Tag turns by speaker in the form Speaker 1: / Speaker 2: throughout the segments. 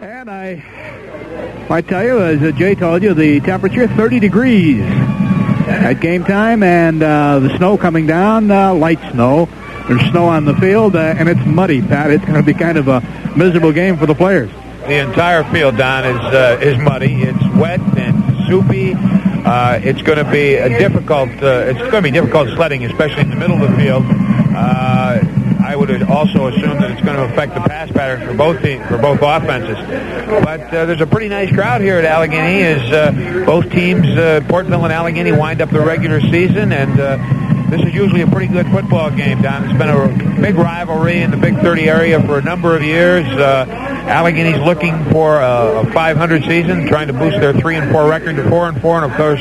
Speaker 1: And I tell you, as Jay told you, the temperature 30 degrees at game time, and the snow coming down, light snow. There's snow on the field, and it's muddy, Pat. It's going to be kind of a miserable game for the players.
Speaker 2: The entire field, Don, is muddy. It's wet and soupy. It's going to be difficult. It's going to be difficult sledding, especially in the middle of the field. I would also assume that it's going to affect the pass pattern for both offenses. But there's a pretty nice crowd here at Allegany as both teams, Portville and Allegany, wind up the regular season, and this is usually a pretty good football game, Don. It's been a big rivalry in the Big 30 area for a number of years. Allegany's looking for a 500 season, trying to boost their 3-4 record to 4-4, and of course,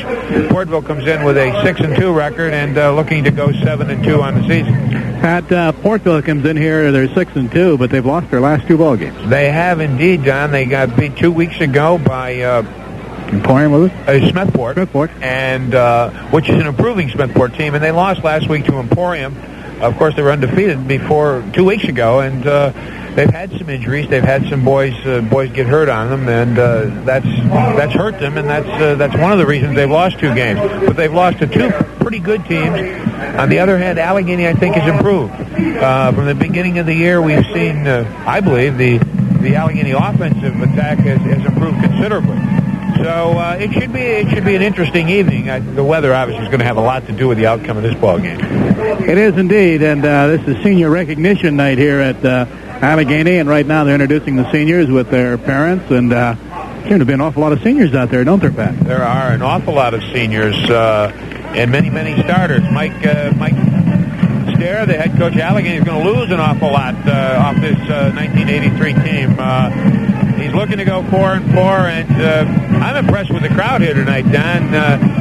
Speaker 2: Portville comes in with a 6-2 record and looking to go 7-2 on the season.
Speaker 1: Pat, Portville comes in here, they're 6-2, but they've lost their last 2 ball games.
Speaker 2: They have indeed, Don. They got beat 2 weeks ago by
Speaker 1: Emporium, was it?
Speaker 2: Smethport, and which is an improving Smethport team, and they lost last week to Emporium. Of course, they were undefeated before 2 weeks ago, and they've had some injuries. They've had some boys get hurt on them, and that's hurt them, and that's one of the reasons they've lost 2 games. But they've lost to 2 pretty good teams. On the other hand, Allegany, I think, has improved. From the beginning of the year, we've seen, I believe, the Allegany offensive attack has improved considerably. So it should be an interesting evening. The weather obviously is going to have a lot to do with the outcome of this ball game.
Speaker 1: It is indeed, and this is senior recognition night here at Allegany, and right now they're introducing the seniors with their parents, and seem to be an awful lot of seniors out there, don't there, Pat?
Speaker 2: There are an awful lot of seniors and many starters. Mike Stair, the head coach of Allegany, is going to lose an awful lot off this 1983 team. He's looking to go 4-4, and I'm impressed with the crowd here tonight, Don,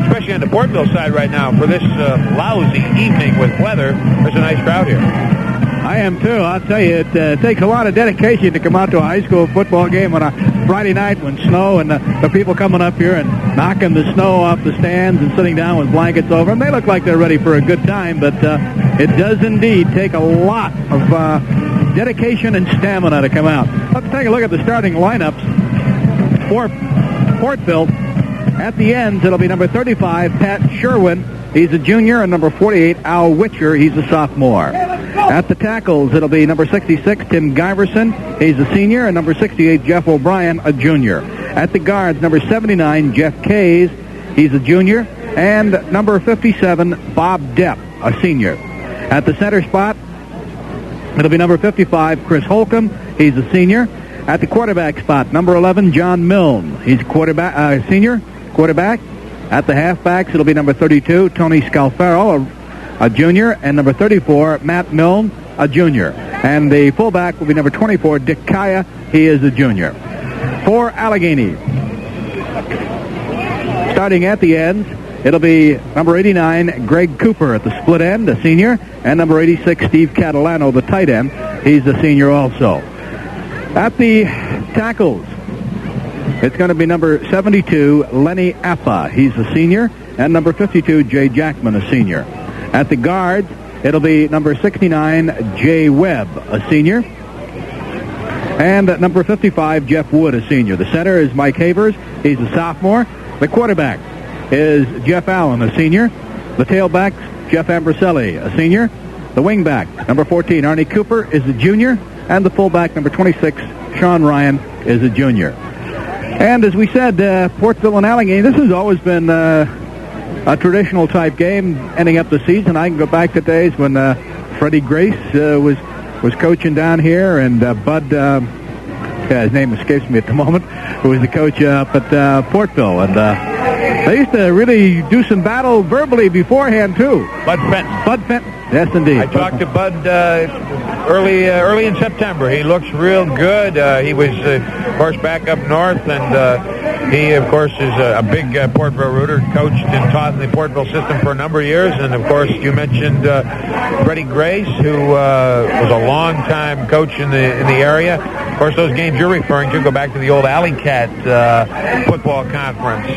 Speaker 2: especially on the Portville side right now. For this lousy evening with weather, there's a nice crowd here.
Speaker 1: I am too. I'll tell you, it takes a lot of dedication to come out to a high school football game on a Friday night when snow, and the people coming up here and knocking the snow off the stands and sitting down with blankets over them. They look like they're ready for a good time, but it does indeed take a lot of dedication and stamina to come out. Let's take a look at the starting lineups for Portville. At the ends, it'll be number 35, Pat Sherwin. He's a junior, and number 48, Al Witcher. He's a sophomore. At the tackles, it'll be number 66, Tim Giverson. He's a senior, and number 68, Jeff O'Brien, a junior. At the guards, number 79, Jeff Kays. He's a junior, and number 57, Bob Depp, a senior. At the center spot, it'll be number 55, Chris Holcomb. He's a senior. At the quarterback spot, number 11, John Milne. He's a senior quarterback. At the halfbacks, it'll be number 32, Tony Scalfaro, a junior, and number 34, Matt Milne, a junior. And the fullback will be number 24, Dick Kaya. He is a junior. For Allegany, starting at the ends, it'll be number 89, Greg Cooper at the split end, a senior, and number 86, Steve Catalano, the tight end. He's a senior also. At the tackles, it's going to be number 72, Lenny Appa. He's a senior, and number 52, Jay Jackman, a senior. At the guards, it'll be number 69, Jay Webb, a senior, and number 55, Jeff Wood, a senior. The center is Mike Havers. He's a sophomore. The quarterback is Jeff Allen, a senior. The tailback, Jeff Ambriselli, a senior. The wingback, number 14, Arnie Cooper, is a junior. And the fullback, number 26, Sean Ryan, is a junior. And as we said, Portville and Allegany, this has always been a traditional type game ending up the season. I can go back to days when Freddie Grace was coaching down here, and Bud, his name escapes me at the moment, who was the coach up at Portville. And they used to really do some battle verbally beforehand, too.
Speaker 2: Bud Fenton.
Speaker 1: Yes, indeed.
Speaker 2: I talked to Bud early in September. He looks real good. He was, of course, back up north, and he, of course, is a big Portville rooter, coached and taught in the Portville system for a number of years. And, of course, you mentioned Freddie Grace, who was a long-time coach in the area. Of course, those games you're referring to go back to the old Alley Cat football conference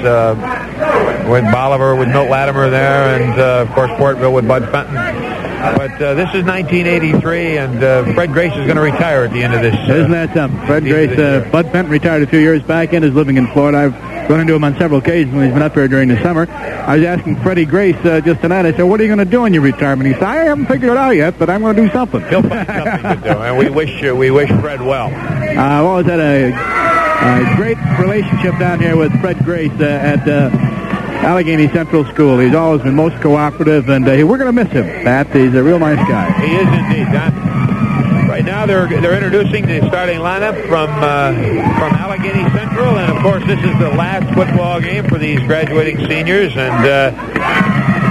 Speaker 2: with Bolivar, with Milt Latimer there, and, of course, Portville with Bud Fenton. But this is 1983, and Fred Grace is going to retire at the end of this.
Speaker 1: Isn't that something? Fred Grace, Bud Fenton retired a few years back and is living in Florida. I've run into him on several occasions when he's been up here during the summer. I was asking Freddie Grace just tonight, I said, what are you going to do in your retirement? He said, I haven't figured it out yet, but I'm going to do something.
Speaker 2: He'll find something to do, and we wish Fred well.
Speaker 1: Well, is that a great relationship down here with Fred Grace at Allegheny Central School. He's always been most cooperative, and we're going to miss him, Pat. He's a real nice guy.
Speaker 2: He is indeed, Don. Right now, they're introducing the starting lineup from Allegheny Central, and of course, this is the last football game for these graduating seniors. And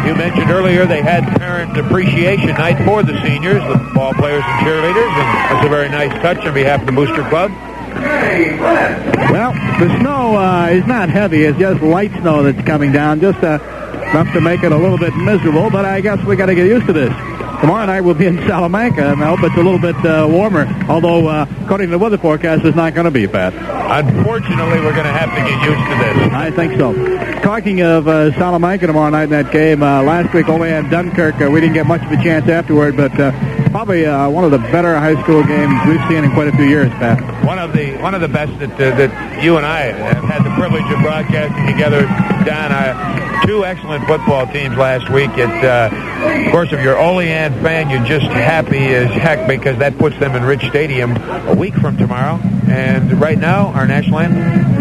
Speaker 2: you mentioned earlier they had Parent Appreciation Night for the seniors, the ball players and cheerleaders, and that's a very nice touch on behalf of the Booster Club.
Speaker 1: Well, the snow is not heavy. It's just light snow that's coming down, just enough to make it a little bit miserable, but I guess we got to get used to this. Tomorrow night we'll be in Salamanca, and I hope it's a little bit warmer, although according to the weather forecast, it's not going to be, Pat.
Speaker 2: Unfortunately, we're going to have to get used to this.
Speaker 1: I think so. Talking of Salamanca tomorrow night in that game, last week Olean Dunkirk, we didn't get much of a chance afterward, but probably one of the better high school games we've seen in quite a few years, Pat.
Speaker 2: One of the best that you and I have had the privilege of broadcasting together, Don. Two excellent football teams last week. Of course, if you're Olean fan, you're just happy as heck because that puts them in Rich Stadium a week from tomorrow. And right now, our national anthem.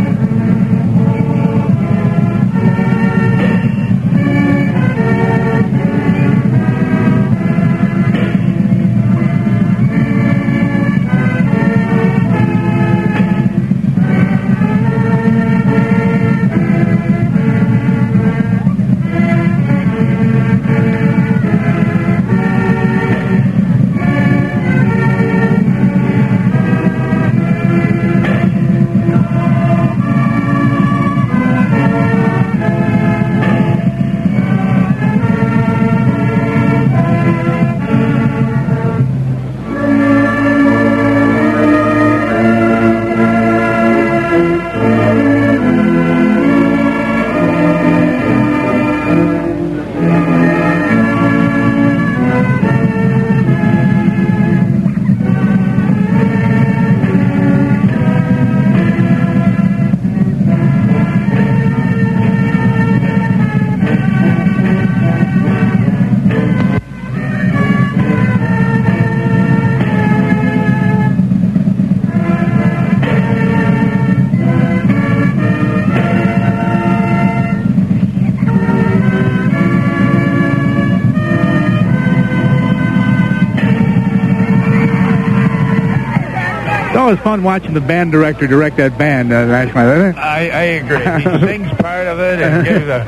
Speaker 1: It's fun watching the band director direct that band, National, isn't it?
Speaker 2: I agree. He sings part of it and gives a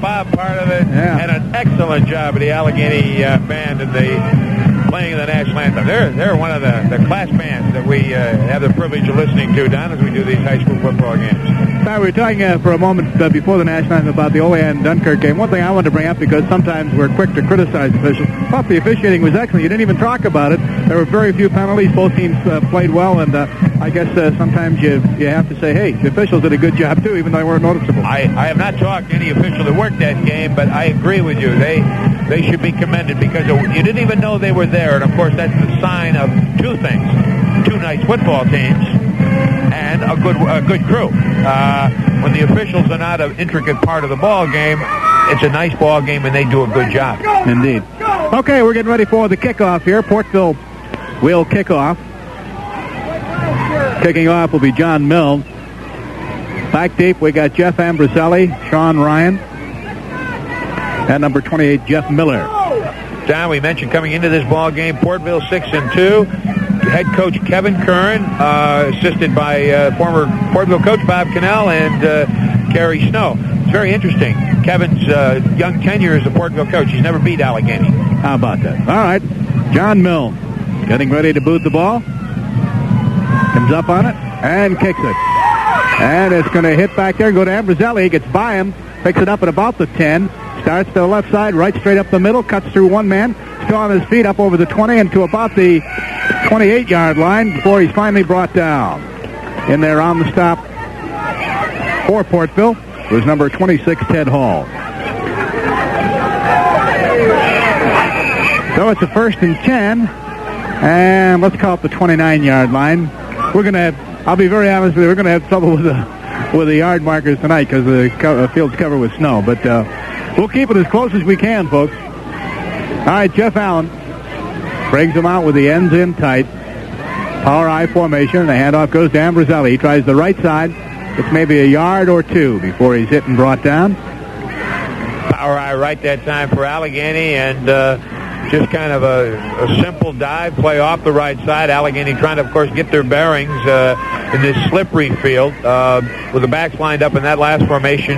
Speaker 2: pop part of it, and an excellent job of the Allegheny band and the playing the national anthem. They're one of the class bands that we have the privilege of listening to, Don, as we do these high school football games.
Speaker 1: We were talking for a moment before the national anthem about the Olean Dunkirk game. One thing I wanted to bring up, because sometimes we're quick to criticize officials, I thought the officiating was excellent. You didn't even talk about it. There were very few penalties. Both teams played well, and I guess sometimes you have to say, hey, the officials did a good job too, even though they weren't noticeable.
Speaker 2: I have not talked to any official that worked that game, but I agree with you. They should be commended because you didn't even know they were there, and of course that's the sign of two things: two nice football teams and a good crew. When the officials are not an intricate part of the ball game, it's a nice ball game, and they do a good job.
Speaker 1: Indeed. Okay, we're getting ready for the kickoff here. Portville will kick off. Kicking off will be John Milne. Back deep, we got Jeff Ambriselli, Sean Ryan, and number 28, Jeff Miller.
Speaker 2: Don, we mentioned coming into this ball game, Portville 6-2. Head coach Kevin Curran, assisted by former Portville coach Bob Cannell and Kerry Snow. It's very interesting. Kevin's young tenure as a Portville coach. He's never beat Allegheny.
Speaker 1: How about that? All right. John Milne getting ready to boot the ball. Comes up on it and kicks it. And it's going to hit back there and go to Ambriselli. He gets by him, picks it up at about the 10. Starts to the left side, right straight up the middle, cuts through one man, still on his feet up over the 20 and to about the 28-yard line before he's finally brought down. In there on the stop for Portville was number 26, Ted Hall. it's a 1st and 10, and let's call it the 29-yard line. We're going to have, I'll be very honest with you, we're going to have trouble with the yard markers tonight because the field's covered with snow. But we'll keep it as close as we can, folks. All right, Jeff Allen brings them out with the ends in tight. Power I formation, and the handoff goes to Ambroselli. He tries the right side. It's maybe a yard or two before he's hit and brought down.
Speaker 2: Power I right that time for Allegany, and just kind of a simple dive play off the right side. Allegany trying to, of course, get their bearings in this slippery field. With the backs lined up in that last formation,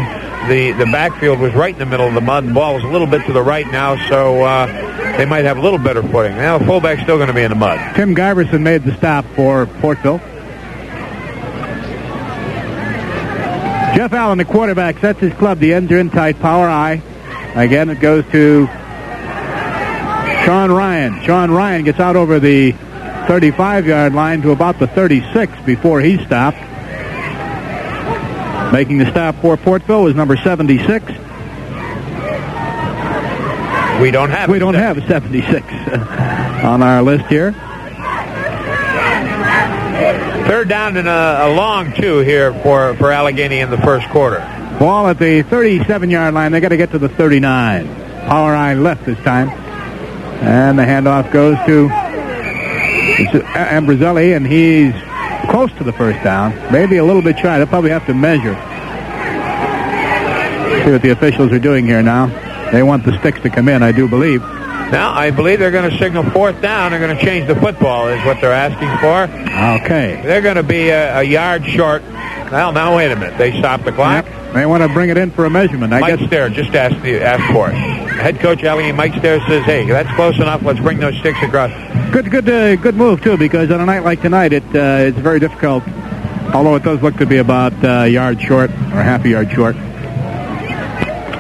Speaker 2: the backfield was right in the middle of the mud. The ball was a little bit to the right now, so they might have a little better footing. Now the fullback's still going to be in the mud.
Speaker 1: Tim Giverson made the stop for Portville. Jeff Allen, the quarterback, sets his club. The ends are in tight. Power I. Again, it goes to Sean Ryan. Sean Ryan gets out over the 35-yard line to about the 36 before he stopped. Making the stop for Portville was number 76.
Speaker 2: We don't have
Speaker 1: a 76 on our list here.
Speaker 2: 3rd down and a long 2 here for Allegany in the first quarter.
Speaker 1: Ball at the 37-yard line. They got to get to the 39. Power I left this time. And the handoff goes to Ambroselli, and he's close to the first down. Maybe a little bit shy. They'll probably have to measure. See what the officials are doing here now. They want the sticks to come in, I do believe.
Speaker 2: Now, I believe they're going to signal 4th down. They're going to change the football is what they're asking for.
Speaker 1: Okay.
Speaker 2: They're going to be a yard short. Well, now, wait a minute. They stopped the clock.
Speaker 1: Yep. They want to bring it in for a measurement.
Speaker 2: Mike Stair just asked for it. Head coach Allegheny, Mike Stair, says, hey, that's close enough. Let's bring those sticks across.
Speaker 1: Good move, too, because on a night like tonight, it's very difficult, although it does look to be about a yard short or half a yard short.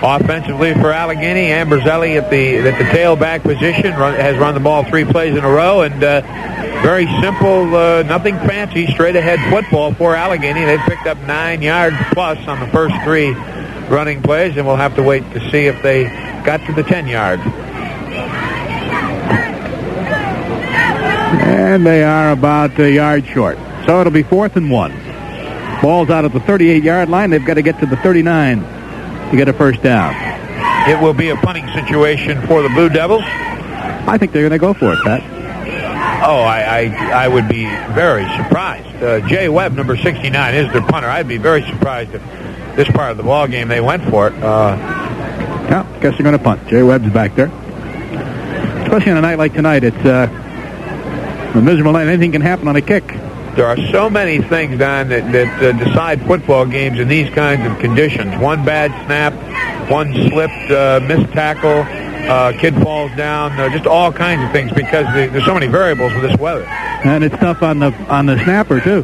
Speaker 2: Offensively for Allegany, Ambroselli at the tailback position has run the ball 3 plays in a row, and very simple, nothing fancy, straight-ahead football for Allegany. They've picked up 9 yards plus on the first 3 running plays, and we'll have to wait to see if they got to the 10-yard.
Speaker 1: And they are about a yard short. So it'll be 4th and 1. Ball's out at the 38-yard line. They've got to get to the 39 to get a first down.
Speaker 2: It will be a punting situation for the Blue Devils.
Speaker 1: I think they're going to go for it, Pat.
Speaker 2: Oh, I would be very surprised. Jay Webb, number 69, is their punter. I'd be very surprised if this part of the ball game they went for it.
Speaker 1: Yeah, guess they're going to punt. Jay Webb's back there. Especially on a night like tonight, it's a miserable night. Anything can happen on a kick.
Speaker 2: There are so many things, Don, that decide football games in these kinds of conditions. One bad snap, one slipped, missed tackle, kid falls down, just all kinds of things because there's so many variables with this weather.
Speaker 1: And it's tough on the snapper, too.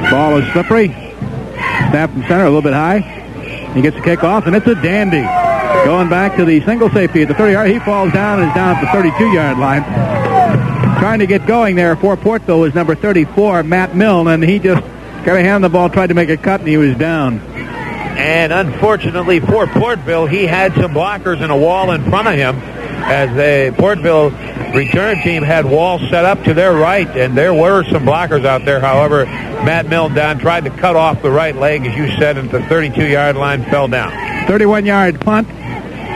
Speaker 1: Ball is slippery. Snap from center, a little bit high. He gets the kick off, and it's a dandy. Going back to the single safety at the 30-yard. He falls down and is down at the 32-yard line. Trying to get going there for Portville was number 34, Matt Milne, and he just got a hand on the ball, tried to make a cut, and he was down.
Speaker 2: And unfortunately for Portville, he had some blockers and a wall in front of him as the Portville return team had walls set up to their right, and there were some blockers out there. However, Matt Milne down tried to cut off the right leg, as you said, and the 32-yard line fell down. 31-yard punt.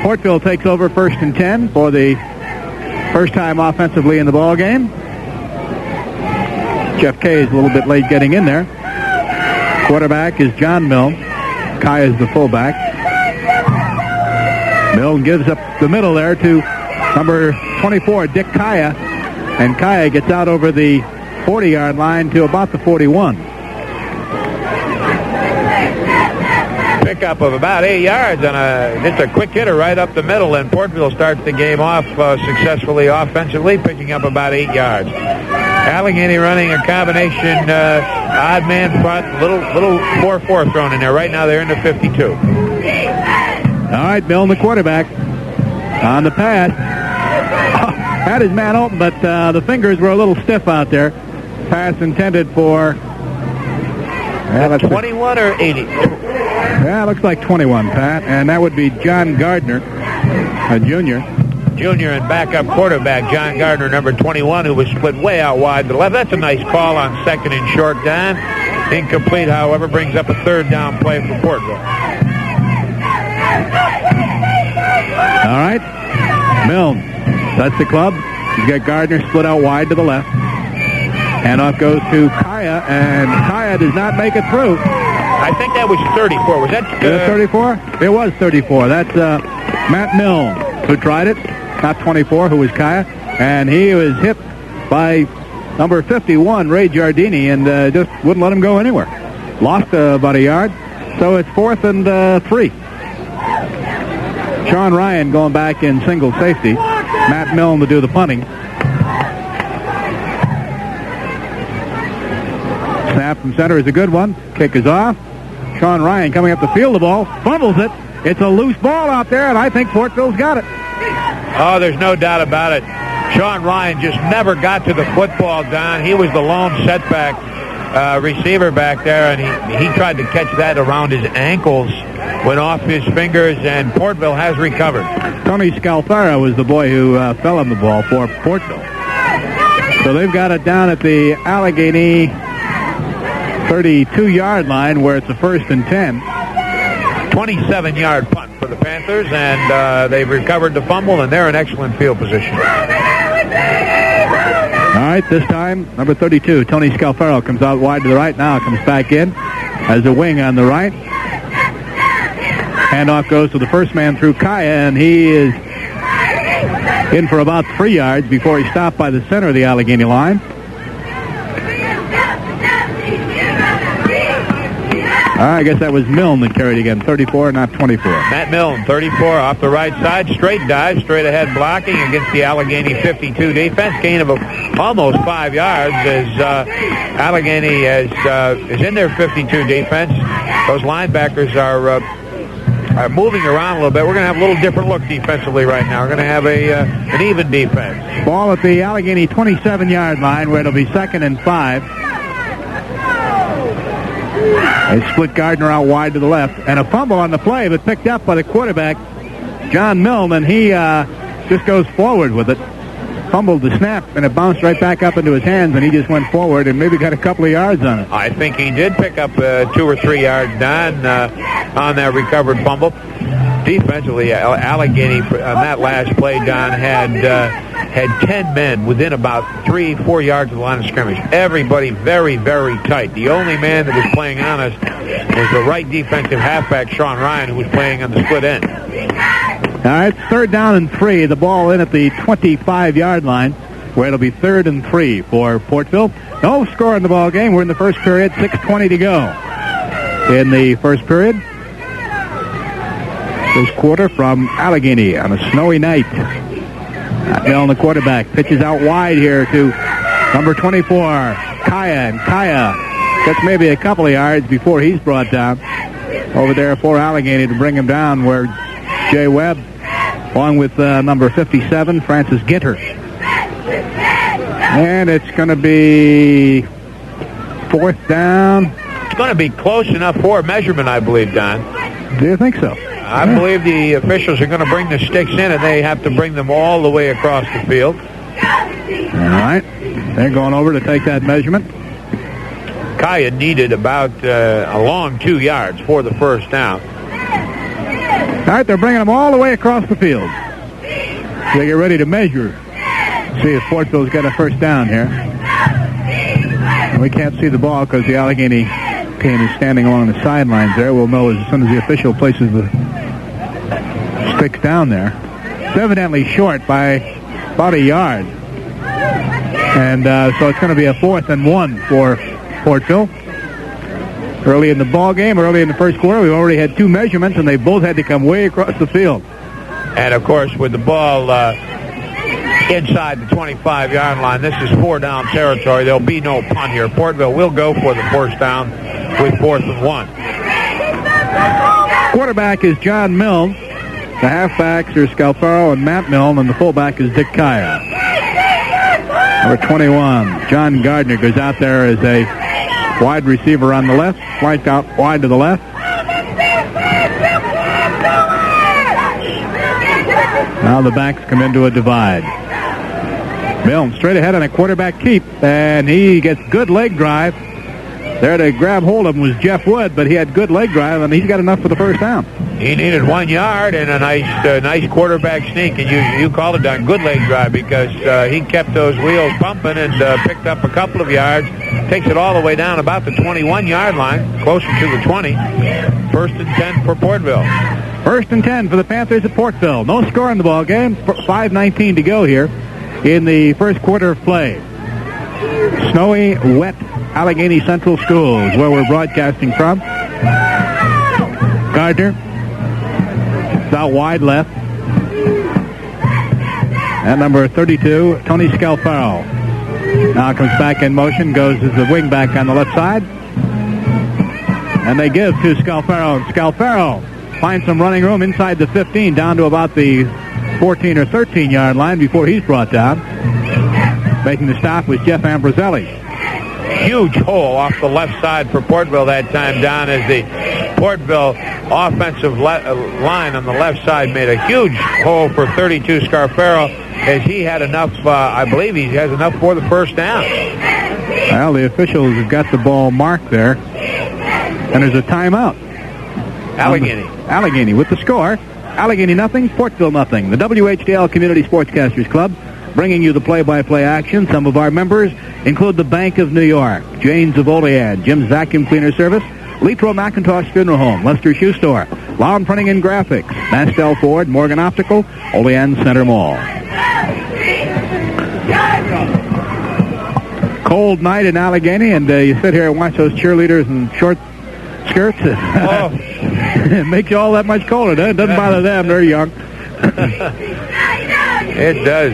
Speaker 1: Portville takes over 1st and 10 for the first time offensively in the ball game. Jeff Kay is a little bit late getting in there. Quarterback is John Milne. Kaya is the fullback. Milne gives up the middle there to number 24, Dick Kaya. And Kaya gets out over the 40-yard line to about the 41.
Speaker 2: Pickup of about 8 yards on just a quick hitter right up the middle, and Portville starts the game off successfully offensively, picking up about 8 yards. Allegheny running a combination odd man front, little 4-4 thrown in there. Right now they're in the 52.
Speaker 1: All right, Milne, the quarterback, on the pass. Had his man open, but the fingers were a little stiff out there. Pass intended for
Speaker 2: 21 or 80?
Speaker 1: Yeah, looks like 21, Pat. And that would be John Gardner, a junior.
Speaker 2: junior and backup quarterback, John Gardner, number 21, who was split way out wide to the left. That's a nice call on second and short down. Incomplete, however, brings up a third down play for Portville.
Speaker 1: All right. Milne, that's the club. He's got Gardner split out wide to the left. Handoff goes to Kaya, and Kaya does not make it through.
Speaker 2: I think that was 34. Was that
Speaker 1: 34? It was 34. That's Matt Milne who tried it, not 24, who was Kaya. And he was hit by number 51, Ray Giardini, and just wouldn't let him go anywhere. Lost about a yard. So it's 4th and 3. Sean Ryan going back in single safety. Matt Milne to do the punting. Snap from center is a good one. Kick is off. Sean Ryan coming up the field. The ball fumbles it. It's a loose ball out there, and I think Portville's got it.
Speaker 2: Oh, there's no doubt about it. Sean Ryan just never got to the football, Don. He was the lone setback receiver back there, and he tried to catch that around his ankles, went off his fingers, and Portville has recovered.
Speaker 1: Tony Scalfara was the boy who fell on the ball for Portville. So they've got it down at the Allegany 32-yard line where it's a 1st and 10.
Speaker 2: 27-yard punt for the Panthers, and they've recovered the fumble, and they're in excellent field position.
Speaker 1: All right, this time, number 32, Tony Scalfaro comes out wide to the right. Now comes back in as a wing on the right. Handoff goes to the first man through Kaya, and he is in for about 3 yards before he's stopped by the center of the Allegheny line. I guess that was Milne that carried again, 34, not 24.
Speaker 2: Matt Milne, 34, off the right side, straight dive, straight ahead blocking against the Allegany 52 defense. Gain of almost 5 yards as Allegany is in their 52 defense. Those linebackers are moving around a little bit. We're going to have a little different look defensively right now. We're going to have an even defense.
Speaker 1: Ball at the Allegany 27-yard line where it'll be 2nd and 5. They split Gardner out wide to the left. And a fumble on the play, but picked up by the quarterback, John Milne, and he just goes forward with it. Fumbled the snap, and it bounced right back up into his hands, and he just went forward and maybe got a couple of yards on it.
Speaker 2: I think he did pick up 2 or 3 yards, Don, on that recovered fumble. Defensively, Allegany on that last play, Don, had 10 men within about 3-4 yards of the line of scrimmage. Everybody very, very tight. The only man that was playing on us was the right defensive halfback, Sean Ryan, who was playing on the split end.
Speaker 1: All right, 3rd down and 3. The ball in at the 25-yard line, where it'll be 3rd and 3 for Portville. No score in the ball game. We're in the first period, 6:20 to go in the first period. This quarter from Allegany on a snowy night. Milne, the quarterback, pitches out wide here to number 24, Kaya. And Kaya gets maybe a couple of yards before he's brought down. Over there for Allegany to bring him down where Jay Webb, along with number 57, Francis Ginter. And it's going to be 4th down.
Speaker 2: It's going to be close enough for a measurement, I believe, Don.
Speaker 1: Do you think so?
Speaker 2: I believe the officials are going to bring the sticks in, and they have to bring them all the way across the field.
Speaker 1: All right. They're going over to take that measurement.
Speaker 2: Kaya needed about a long 2 yards for the first down.
Speaker 1: All right, they're bringing them all the way across the field. They get ready to measure. See if Portville's got a first down here. And we can't see the ball because the Allegany team is standing along the sidelines there. We'll know as soon as the official places the sticks down there. It's evidently short by about a yard. And so it's going to be a 4th and 1 for Portville. Early in the ball game, early in the first quarter, we've already had 2 measurements, and they both had to come way across the field.
Speaker 2: And, of course, with the ball inside the 25-yard line, this is 4-down territory. There'll be no punt here. Portville will go for the first down with 4th and 1. Quarterback
Speaker 1: is John Milne. The halfbacks are Scalfaro and Matt Milne, and the fullback is Dick Kaya. Number 21, John Gardner, goes out there as a wide receiver on the left, flanked out wide to the left. Now the backs come into a divide. Milne straight ahead on a quarterback keep, and he gets good leg drive. There to grab hold of him was Jeff Wood, but he had good leg drive, and he's got enough for the first down.
Speaker 2: He needed 1 yard and a nice quarterback sneak, and you called it a good leg drive because he kept those wheels pumping and picked up a couple of yards. Takes it all the way down about the 21-yard line, closer to the 20. First and 10 for Portville.
Speaker 1: First and 10 for the Panthers at Portville. No score in the ball game. 5:19 to go here in the first quarter of play. Snowy, wet Allegheny Central Schools, where we're broadcasting from. Gardner, it's out wide left. And number 32, Tony Scalfaro. Now comes back in motion, goes as the wing back on the left side. And they give to Scalfaro. Scalfaro finds some running room inside the 15, down to about the 14 or 13-yard line before he's brought down. Making the stop was Jeff Ambroselli.
Speaker 2: Huge hole off the left side for Portville that time, down as the Portville offensive line on the left side made a huge hole for 32 Scarfaro, as he had enough, I believe he has enough for the first down.
Speaker 1: Well, the officials have got the ball marked there, and there's a timeout. Allegheny with the score. Allegheny nothing, Portville nothing. The WHDL Community Sportscasters Club bringing you the play-by-play action. Some of our members include the Bank of New York, Jane's of Olean, Jim's Vacuum Cleaner Service, Letro McIntosh Funeral Home, Lester Shoe Store, Lawn Printing and Graphics, Mastel Ford, Morgan Optical, Olean Center Mall. Cold night in Allegheny, and you sit here and watch those cheerleaders in short skirts. It makes you all that much colder, doesn't it? It doesn't bother them. They're young.
Speaker 2: It does.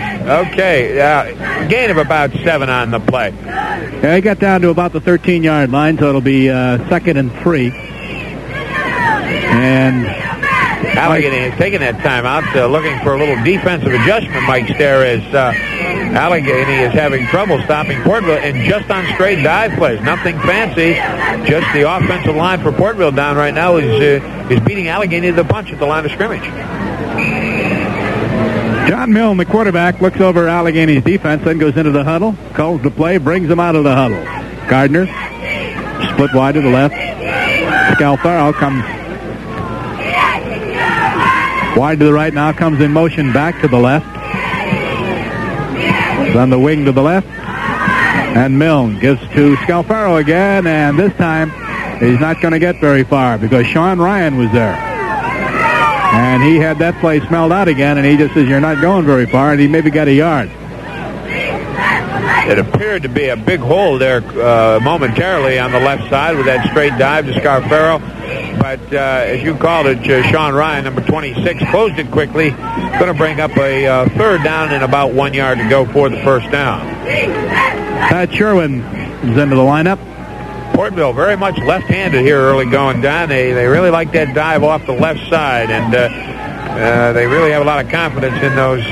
Speaker 2: Okay. Gain of about 7 on the play.
Speaker 1: Yeah, he got down to about the 13-yard line, so it'll be 2nd and 3. And
Speaker 2: Allegheny is taking that timeout, looking for a little defensive adjustment, Mike Stair, as Allegheny is having trouble stopping Portville, and just on straight dive plays. Nothing fancy. Just the offensive line for Portville down right now is beating Allegheny to the punch at the line of scrimmage.
Speaker 1: John Milne, the quarterback, looks over Allegheny's defense, then goes into the huddle, calls the play, brings them out of the huddle. Gardner, split wide to the left. Scalfaro comes wide to the right, now comes in motion back to the left. On the wing to the left. And Milne gives to Scalfaro again, and this time he's not going to get very far because Sean Ryan was there. And he had that play smelled out again, and he just says, you're not going very far, and he maybe got a yard.
Speaker 2: It appeared to be a big hole there momentarily on the left side with that straight dive to Scarfaro. But as you called it, Sean Ryan, number 26, closed it quickly. Going to bring up a third down and about 1 yard to go for the first down.
Speaker 1: Pat Sherwin is into the lineup.
Speaker 2: Portville very much left-handed here early going down. They really like that dive off the left side, and they really have a lot of confidence in those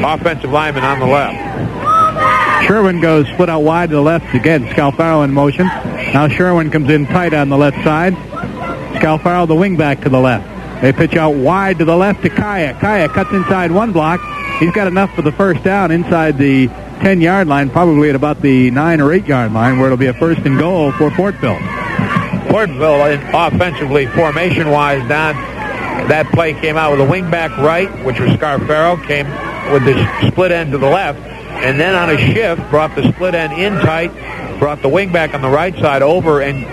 Speaker 2: offensive linemen on the left.
Speaker 1: Sherwin goes split out wide to the left again. Scalfaro in motion. Now Sherwin comes in tight on the left side. Scalfaro the wing back to the left. They pitch out wide to the left to Kaya. Kaya cuts inside one block. He's got enough for the first down inside the 10-yard line, probably at about the 9 or 8-yard line, where it'll be a first and goal for Portville.
Speaker 2: Portville, offensively, formation-wise, Don, that play came out with a wing-back right, which was Scarfaro, came with the split end to the left, and then on a shift, brought the split end in tight, brought the wing-back on the right side over and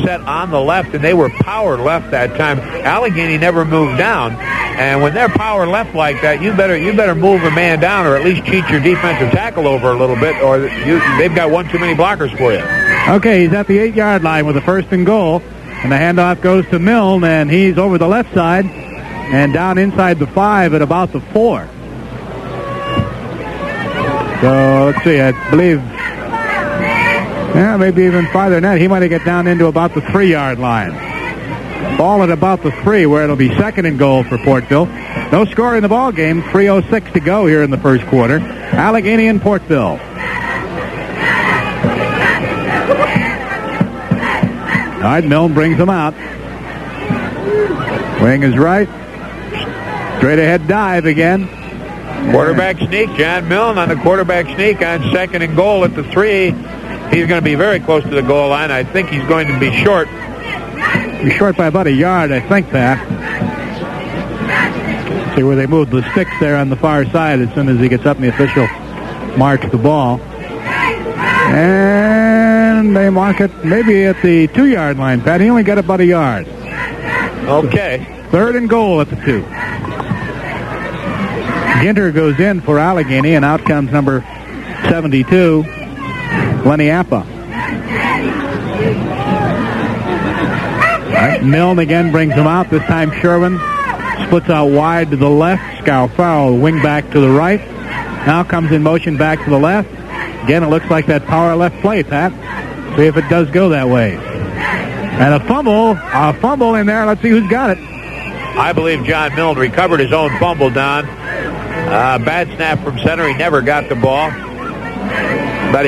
Speaker 2: set on the left, and they were power left that time. Allegheny never moved down. And when they're power left like that, you better move a man down, or at least cheat your defensive tackle over a little bit, or they've got one too many blockers for you.
Speaker 1: Okay, he's at the 8-yard line with a first and goal, and the handoff goes to Milne, and he's over the left side and down inside the 5 at about the 4. So let's see, I believe, maybe even farther than that. He might have get down into about the 3-yard line. Ball at about the 3, where it'll be second and goal for Portville. No score in the ball game. 3:06 to go here in the first quarter. Allegheny and Portville. All right, Milne brings them out. Wing is right. Straight ahead dive again.
Speaker 2: Quarterback sneak. John Milne on the quarterback sneak on 2nd and goal at the 3. He's going to be very close to the goal line. I think he's going to be short.
Speaker 1: He's short by about a yard, I think, Pat. See where they moved the sticks there on the far side as soon as he gets up and the official marks the ball. And they mark it maybe at the 2-yard line, Pat. He only got about a yard.
Speaker 2: Okay.
Speaker 1: 3rd and goal at the 2. Ginter goes in for Allegany, and out comes number 72, Lenny Appa. Right. Milne again brings him out. This time Sherwin splits out wide to the left. Scalfaro wing back to the right. Now comes in motion back to the left. Again, it looks like that power left play, Pat. See if it does go that way. And a fumble in there. Let's see who's got it.
Speaker 2: I believe John Milne recovered his own fumble, Don. Bad snap from center. He never got the ball. But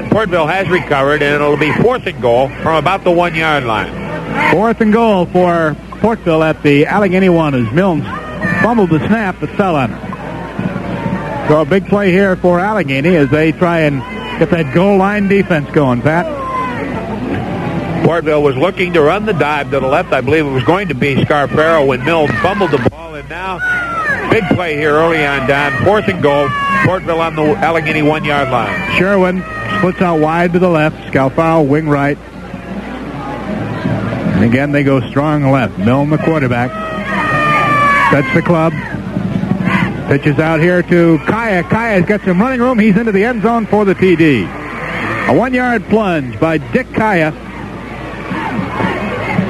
Speaker 2: Portville has recovered, and it'll be 4th and goal from about the 1-yard line.
Speaker 1: 4th and goal for Portville at the Allegany 1 as Milne fumbled the snap but fell on it. So a big play here for Allegany as they try and get that goal line defense going, Pat.
Speaker 2: Portville was looking to run the dive to the left. I believe it was going to be Scarfaro when Milne fumbled the ball. And now, big play here early on, Don. 4th and goal. Portville on the Allegany 1-yard line.
Speaker 1: Sherwin splits out wide to the left. Scalfaro wing right. And again, they go strong left. Milne, the quarterback, sets the club. Pitches out here to Kaya. Kaya's got some running room. He's into the end zone for the TD. A 1-yard plunge by Dick Kaya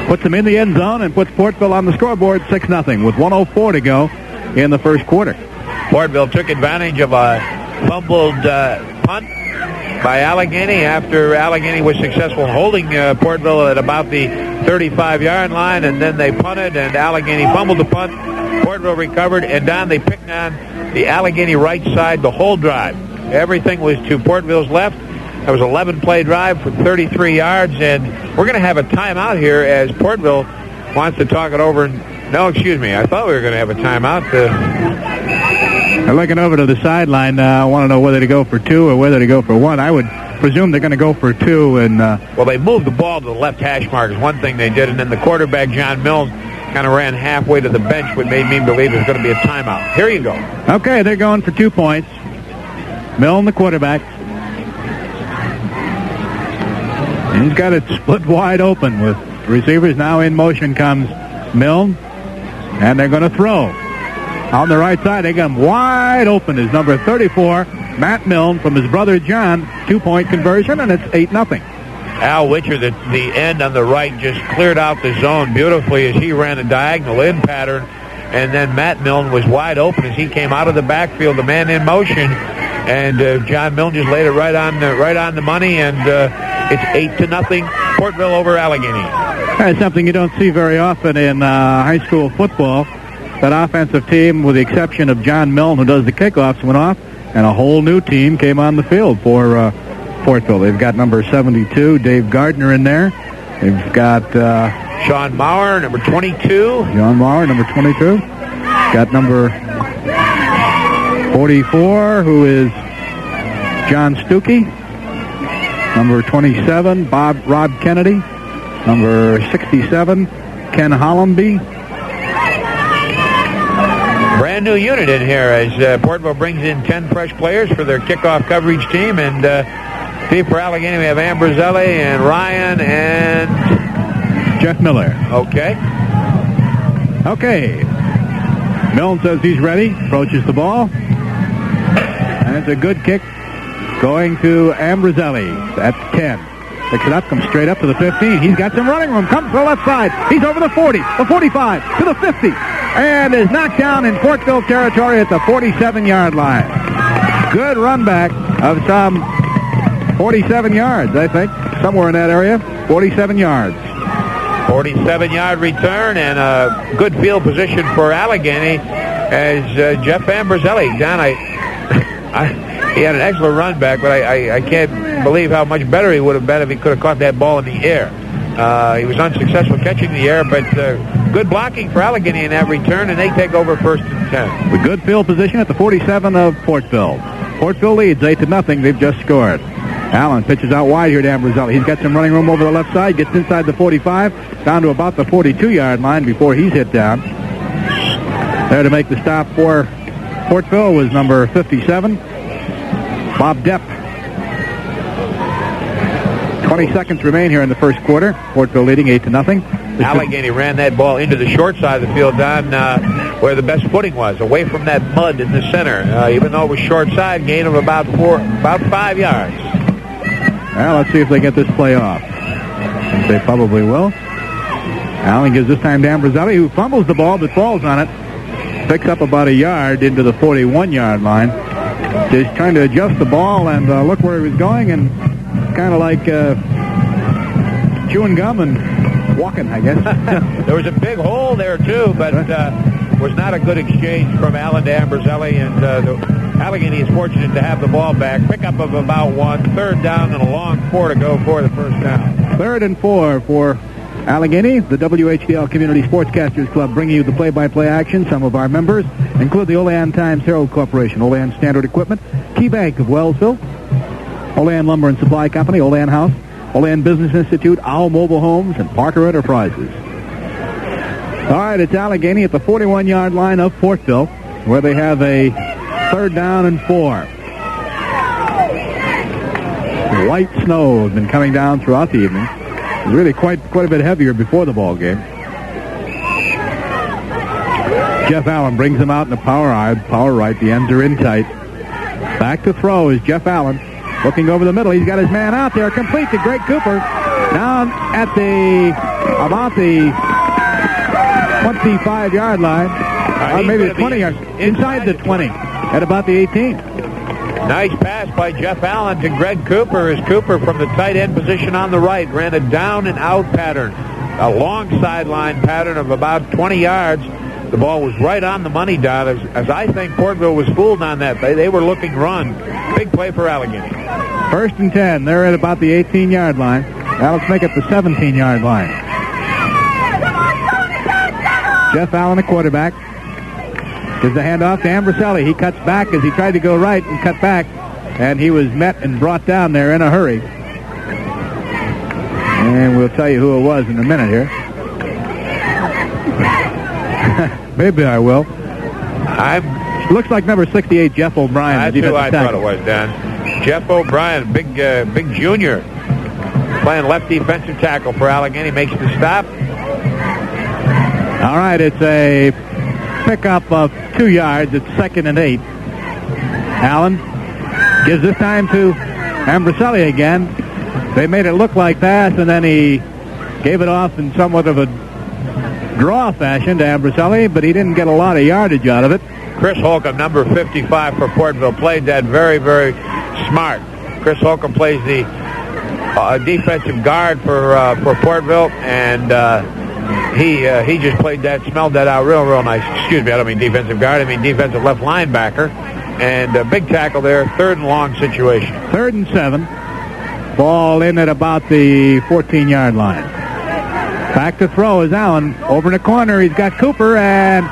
Speaker 1: puts him in the end zone and puts Portville on the scoreboard 6-0 with 1:04 to go in the first quarter.
Speaker 2: Portville took advantage of a fumbled punt by Allegany after Allegany was successful holding Portville at about the 35-yard line, and then they punted, and Allegany fumbled the punt. Portville recovered, and Don, they picked on the Allegany right side the whole drive. Everything was to Portville's left. That was an 11-play drive for 33 yards, and we're going to have a timeout here as Portville wants to talk it over. No, excuse me. I thought we were going to have a timeout.
Speaker 1: They're looking over to the sideline. I want to know whether to go for 2 or whether to go for 1. I would presume they're going to go for 2. And
Speaker 2: well, they moved the ball to the left hash mark is one thing they did, and then the quarterback, John Milne, kind of ran halfway to the bench, which made me believe there's going to be a timeout. Here you go.
Speaker 1: Okay, they're going for 2 points. Milne, the quarterback. And he's got it split wide open with receivers. Now in motion comes Milne, and they're going to throw. On the right side, they got him wide open is number 34, Matt Milne, from his brother John. 2-point conversion, and it's 8-0.
Speaker 2: Al Witcher, the end on the right, just cleared out the zone beautifully as he ran a diagonal in pattern. And then Matt Milne was wide open as he came out of the backfield, the man in motion. And John Milne just laid it right on the money, and it's 8-0, Portville over Allegany.
Speaker 1: That's something you don't see very often in high school football. That offensive team, with the exception of John Milne, who does the kickoffs, went off, and a whole new team came on the field for Portville. They've got number 72, Dave Gardner, in there. They've got
Speaker 2: Sean Maurer, number 22.
Speaker 1: John Maurer, number 22. Got number 44, who is John Stuckey. Number 27, Rob Kennedy. Number 67, Ken Hollamby.
Speaker 2: Brand new unit in here as Portville brings in 10 fresh players for their kickoff coverage team. And deep for Allegany, we have Ambrosselli and Ryan and
Speaker 1: Jeff Miller.
Speaker 2: Okay.
Speaker 1: Milne says he's ready, approaches the ball. And it's a good kick going to Ambrosselli at 10. Picks it up, comes straight up to the 15. He's got some running room, comes to the left side. He's over the 40, the 45, to the 50. And is knocked down in Portville territory at the 47-yard line. Good run back of some 47 yards, I think. Somewhere in that area. 47 yards.
Speaker 2: 47-yard return and a good field position for Allegany as Jeff Ambrosselli. Don, he had an excellent run back, but I can't believe how much better he would have been if he could have caught that ball in the air. He was unsuccessful catching the air, but good blocking for Allegany in that return, and they take over 1st and 10.
Speaker 1: With good field position at the 47 of Portville. Portville leads 8-0. They've just scored. Allen pitches out wide here to Ambrosella. He's got some running room over the left side, gets inside the 45, down to about the 42-yard line before he's hit down. There to make the stop for Portville was number 57, Bob Depp. 20 seconds remain here in the first quarter. Portville leading 8-0.
Speaker 2: Allegany ran that ball into the short side of the field, Don, where the best footing was, away from that mud in the center. Even though it was short side, gain of about 5 yards.
Speaker 1: Well, let's see if they get this play off. They probably will. Allen gives this time to Ambroselli, who fumbles the ball but falls on it. Picks up about a yard into the 41-yard line. Just trying to adjust the ball and look where he was going, and kind of like chewing gum and walking, I guess.
Speaker 2: There was a big hole there, too, but was not a good exchange from Allen to Ambroselli, and Allegany is fortunate to have the ball back. Pickup of about 1, 3rd down, and a long 4 to go for the first down.
Speaker 1: 3rd and 4 for Allegany. The WHDL Community Sportscasters Club bringing you the play-by-play action. Some of our members include the Olean Times-Herald Corporation, Olean Standard Equipment, Key Bank of Wellsville, Olean Lumber and Supply Company, Olean House, Olean Business Institute, Owl Mobile Homes, and Parker Enterprises. All right, it's Allegany at the 41-yard line of Portville, where they have a 3rd down and 4. Light snow has been coming down throughout the evening. It was really quite a bit heavier before the ball game. Jeff Allen brings them out in the power right. The ends are in tight. Back to throw is Jeff Allen. Looking over the middle, he's got his man out there, complete to Greg Cooper, down at about the 25-yard line, or maybe the 20-yard, inside the 20, at about the 18.
Speaker 2: Nice pass by Jeff Allen to Greg Cooper, as Cooper from the tight end position on the right ran a down and out pattern, a long sideline pattern of about 20 yards. The ball was right on the money, Don, as I think Portville was fooled on that. They were looking run. Big play for Allegany.
Speaker 1: 1st and 10. They're at about the 18-yard line. Now let's make it the 17-yard line. Jeff Allen, the quarterback, gives the handoff to Ambroselli. He cuts back as he tried to go right and cut back, and he was met and brought down there in a hurry. And we'll tell you who it was in a minute here. Maybe I will. Looks like number 68, Jeff O'Brien.
Speaker 2: That's who I thought it was, Dan. Jeff O'Brien, big junior, playing left defensive tackle for Allegany, makes the stop.
Speaker 1: All right, it's a pickup of 2 yards. It's 2nd and 8. Allen gives this time to Ambroselli again. They made it look like pass, and then he gave it off in somewhat of a draw fashion to Ambroselli, but he didn't get a lot of yardage out of it.
Speaker 2: Chris Holcomb, number 55 for Portville, played that very, very smart. Chris Holcomb plays the defensive guard for Portville, and he just played that, smelled that out real nice. Excuse me, I don't mean defensive guard, I mean defensive left linebacker. And a big tackle there, 3rd and long situation.
Speaker 1: 3rd and 7. Ball in at about the 14-yard line. Back to throw is Allen. Over in the corner, he's got Cooper, and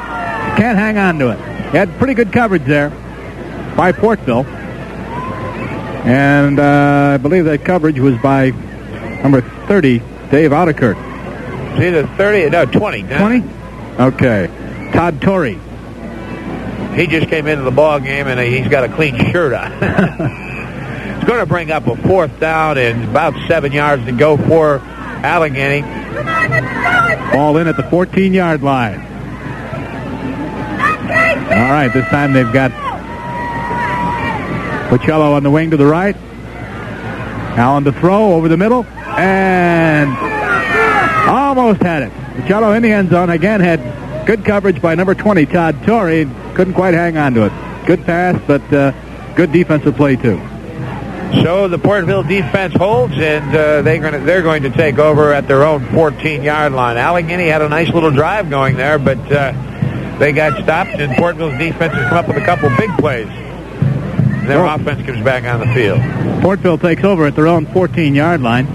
Speaker 1: can't hang on to it. He had pretty good coverage there by Portville. And I believe that coverage was by number 30, Dave Ouderkirk.
Speaker 2: It's either 30, no, 20.
Speaker 1: 20? Okay. Todd Torrey.
Speaker 2: He just came into the ball game, and he's got a clean shirt on. It's going to bring up a 4th down and about 7 yards to go for Allegany.
Speaker 1: Ball in at the 14-yard line. All right, this time they've got Pacello on the wing to the right. Allen to throw over the middle, and almost had it. Pacello in the end zone again, had good coverage by number 20, Todd Torrey. Couldn't quite hang on to it. Good pass, but good defensive play, too.
Speaker 2: So the Portville defense holds, and they're going to take over at their own 14-yard line. Allegany had a nice little drive going there, but they got stopped, and Portville's defense has come up with a couple big plays. Their offense comes back on the field.
Speaker 1: Portville takes over at their own 14-yard line.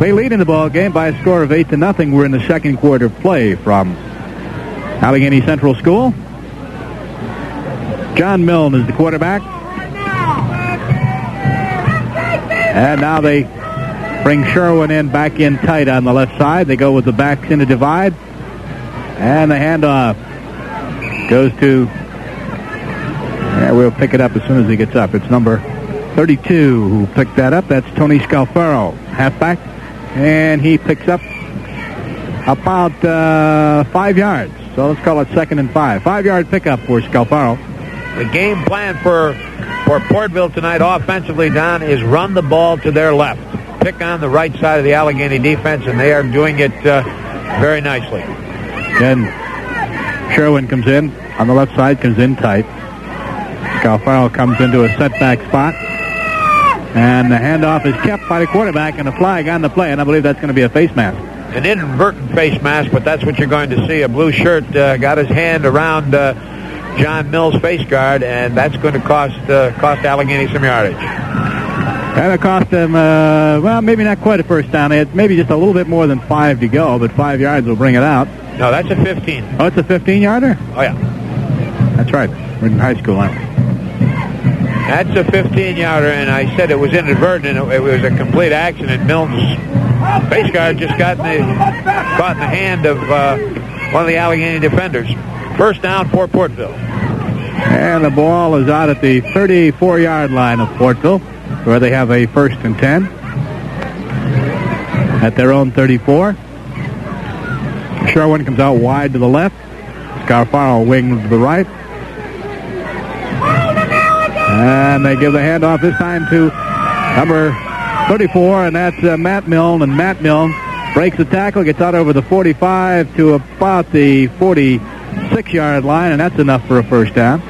Speaker 1: They lead in the ball game by a score of 8-0. We're in the second quarter play from Allegheny Central School. John Milne is the quarterback. And now they bring Sherwin in back in tight on the left side. They go with the backs in the divide. And the handoff goes to, we'll pick it up as soon as he gets up. It's number 32 who picked that up. That's Tony Scalfaro, halfback. And he picks up about 5 yards. So let's call it 2nd and 5. 5-yard pickup for Scalfaro.
Speaker 2: The game plan for Portville tonight offensively, Don, is run the ball to their left. Pick on the right side of the Allegheny defense, and they are doing it very nicely.
Speaker 1: Then Sherwin comes in on the left side, comes in tight. Scalfaro comes into a setback spot. And the handoff is kept by the quarterback, and a flag on the play, and I believe that's going to be a face mask.
Speaker 2: An inadvertent face mask, but that's what you're going to see. A blue shirt got his hand around John Milne's face guard, and that's going to cost Allegheny some yardage.
Speaker 1: That'll cost them, well, maybe not quite a first down. It's maybe just a little bit more than 5 to go, but 5 yards will bring it out.
Speaker 2: No, that's a 15.
Speaker 1: Oh, it's a 15-yarder?
Speaker 2: Oh, yeah.
Speaker 1: That's right. We're in high school, aren't we?
Speaker 2: That's a 15-yarder, and I said it was inadvertent. It was a complete accident. Milne's face guard just caught in the hand of one of the Allegheny defenders. First down for Portville.
Speaker 1: And the ball is out at the 34-yard line of Portville, where they have a 1st and 10 at their own 34. Sherwin comes out wide to the left. Scalfaro wing to the right. And they give the handoff this time to number 34, and that's Matt Milne. And Matt Milne breaks the tackle, gets out over the 45 to about the 46-yard line, and that's enough for a first down.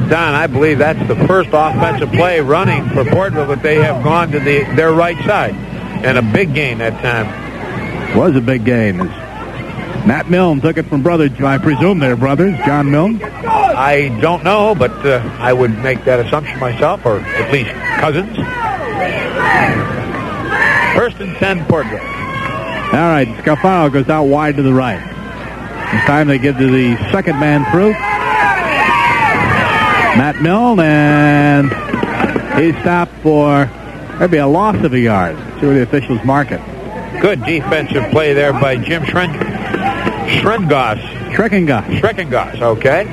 Speaker 2: Don, I believe that's the first offensive play running for Portville that they have gone to their right side. And a big gain that time.
Speaker 1: Was a big gain. Matt Milne took it from brothers, I presume they're brothers, John Milne.
Speaker 2: I don't know, but I would make that assumption myself, or at least cousins. 1st and 10, Portville.
Speaker 1: All right, Scalfaro goes out wide to the right. This time they give to the second man through. Matt Milne, and he's stopped for maybe a loss of a yard. See where the officials mark it.
Speaker 2: Good defensive play there by Jim Schrengoss, okay,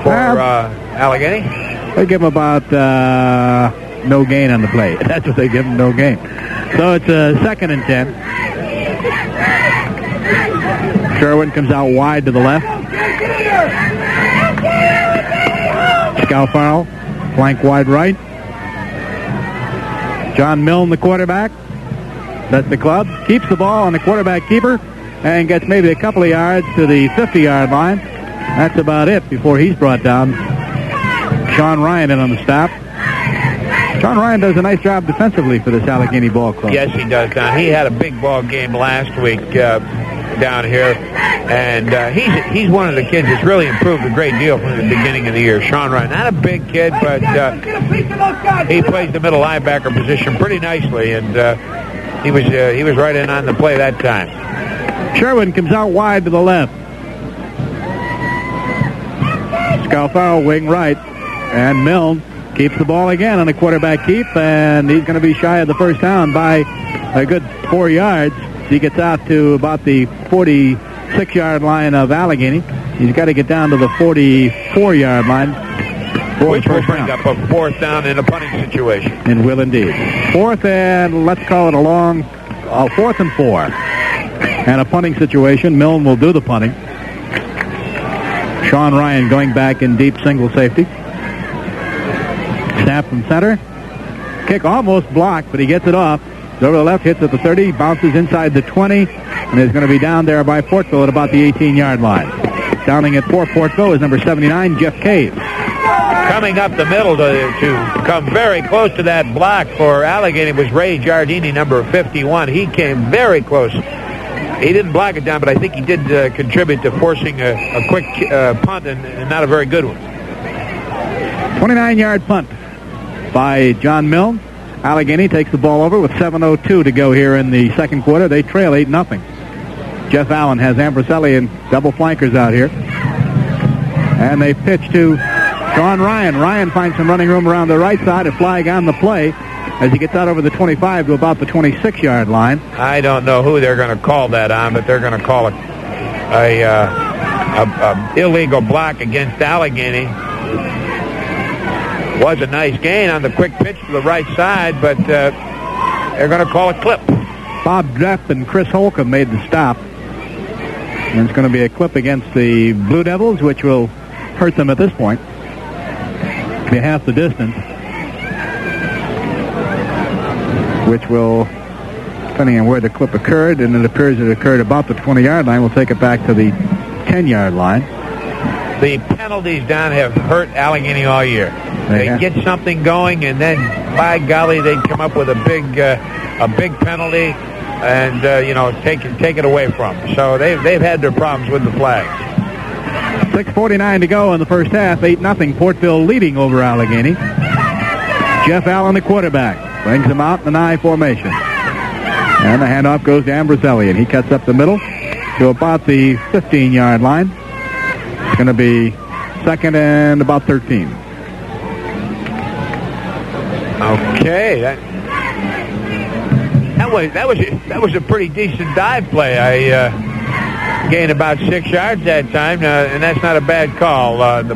Speaker 2: for Allegheny.
Speaker 1: They give him about no gain on the play. That's what they give him, no gain. So it's a 2nd and 10. Sherwin comes out wide to the left. Scalfaro, flank wide right. John Milne, the quarterback. That's the club. Keeps the ball on the quarterback keeper and gets maybe a couple of yards to the 50-yard line. That's about it before he's brought down. Sean Ryan in on the stop. Sean Ryan does a nice job defensively for this Allegheny ball club.
Speaker 2: Yes, he does, Don. He had a big ball game last week down here, and he's one of the kids that's really improved a great deal from the beginning of the year. Sean Ryan, not a big kid, but he plays the middle linebacker position pretty nicely, and he was right in on the play that time.
Speaker 1: Sherwin comes out wide to the left. Scalfaro wing right, and Milne keeps the ball again on the quarterback keep, and he's going to be shy of the first down by a good 4 yards. He gets out to about the 46-yard line of Allegheny. He's got to get down to the 44-yard line.
Speaker 2: Which will bring up a 4th down in a punting situation.
Speaker 1: It will indeed. 4th and let's call it a long 4th and 4. And a punting situation. Milne will do the punting. Sean Ryan going back in deep single safety. Snap from center. Kick almost blocked, but he gets it off. It's over the left, hits at the 30, bounces inside the 20, and is going to be down there by Portville at about the 18-yard line. Downing it for Portville is number 79, Jeff Cave.
Speaker 2: Coming up the middle to come very close to that block for Allegheny was Ray Giardini, number 51. He came very close. He didn't block it down, but I think he did contribute to forcing a quick punt and not a very good one.
Speaker 1: 29-yard punt by John Milne. Allegany takes the ball over with 7:02 to go here in the second quarter. They trail 8-0. Jeff Allen has Ambroselli and double flankers out here. And they pitch to Sean Ryan. Ryan finds some running room around the right side. A flag on the play as he gets out over the 25 to about the 26-yard line.
Speaker 2: I don't know who they're going to call that on, but they're going to call it a illegal block against Allegany. Was a nice gain on the quick pitch to the right side, but they're going to call it clip.
Speaker 1: Bob Drepp and Chris Holcomb made the stop. And it's going to be a clip against the Blue Devils, which will hurt them at this point. Be half the distance. Which will, depending on where the clip occurred, and it appears it occurred about the 20-yard line, we'll take it back to the 10-yard line.
Speaker 2: The penalties down have hurt Allegany all year. They get something going, and then, by golly, they come up with a big penalty, and take it away from them. So they've had their problems with the flags.
Speaker 1: 6:49 to go in the first half. 8-0. Portville leading over Allegany. Jeff Allen, the quarterback, brings them out in an I formation, and the handoff goes to Ambroselli, and he cuts up the middle to about the 15-yard line. It's going to be second and about 13.
Speaker 2: Okay, that was a pretty decent dive play. I gained about 6 yards that time, and that's not a bad call. The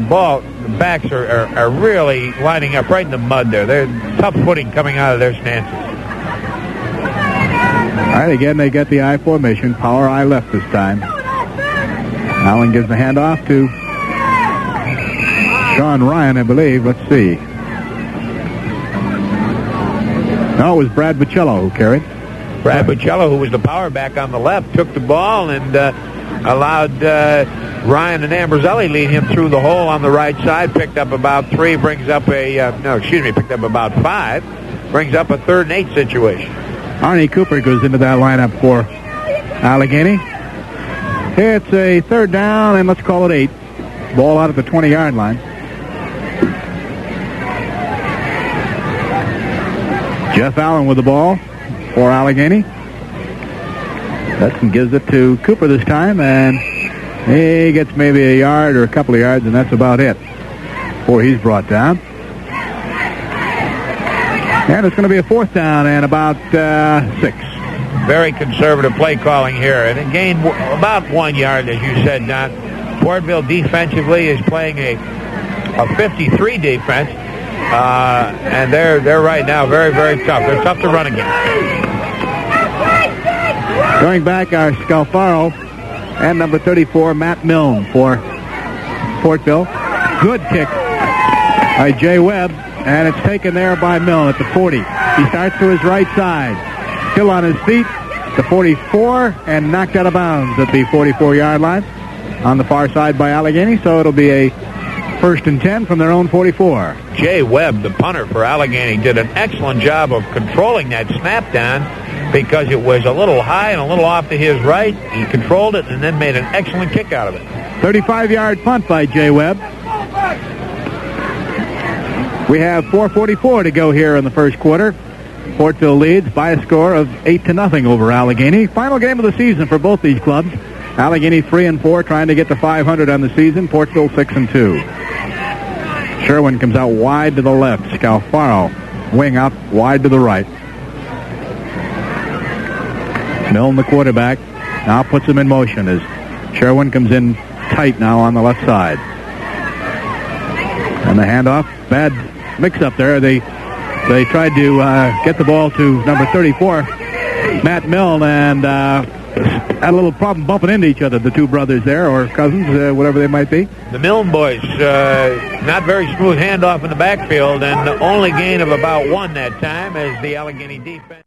Speaker 2: backs are really lining up right in the mud there. They're tough footing coming out of their stances.
Speaker 1: All right, again they get the I formation. Power I left this time. Allen gives the handoff to Sean Ryan, I believe. Let's see. No, it was Brad Bocello who carried.
Speaker 2: Brad Bocello, who was the power back on the left, took the ball and allowed Ryan and Ambroselli lead him through the hole on the right side. Picked up about 3, picked up about 5. Brings up a 3rd and 8 situation.
Speaker 1: Arnie Cooper goes into that lineup for Allegany. It's a 3rd down, and let's call it 8. Ball out at the 20-yard line. Jeff Allen with the ball for Allegany. Hudson gives it to Cooper this time, and he gets maybe a yard or a couple of yards, and that's about it before he's brought down. And it's going to be a 4th down and about 6.
Speaker 2: Very conservative play calling here, and it gained about 1 yard, as you said, Don. Portville defensively is playing a 53 defense, and they're right now very, very tough. They're tough to run against.
Speaker 1: Going back are Scalfaro and number 34, Matt Milne for Portville. Good kick by Jay Webb, and it's taken there by Milne at the 40. He starts to his right side. Still on his feet, the 44, and knocked out of bounds at the 44-yard line on the far side by Allegany, so it'll be a 1st and 10 from their own 44.
Speaker 2: Jay Webb, the punter for Allegany, did an excellent job of controlling that snap down because it was a little high and a little off to his right. He controlled it and then made an excellent kick out of it.
Speaker 1: 35-yard punt by Jay Webb. We have 4:44 to go here in the first quarter. Portville leads by a score of 8-0 over Allegany. Final game of the season for both these clubs. Allegany 3-4, trying to get to 500 on the season. Portville 6-2. Sherwin comes out wide to the left. Scalfaro wing up wide to the right. Milne, the quarterback, now puts him in motion as Sherwin comes in tight now on the left side. And the handoff, bad mix-up there. They tried to get the ball to number 34, Matt Milne, and had a little problem bumping into each other, the two brothers there, or cousins, whatever they might be.
Speaker 2: The Milne boys, not very smooth handoff in the backfield, and only gain of about 1 that time as the Allegany defense.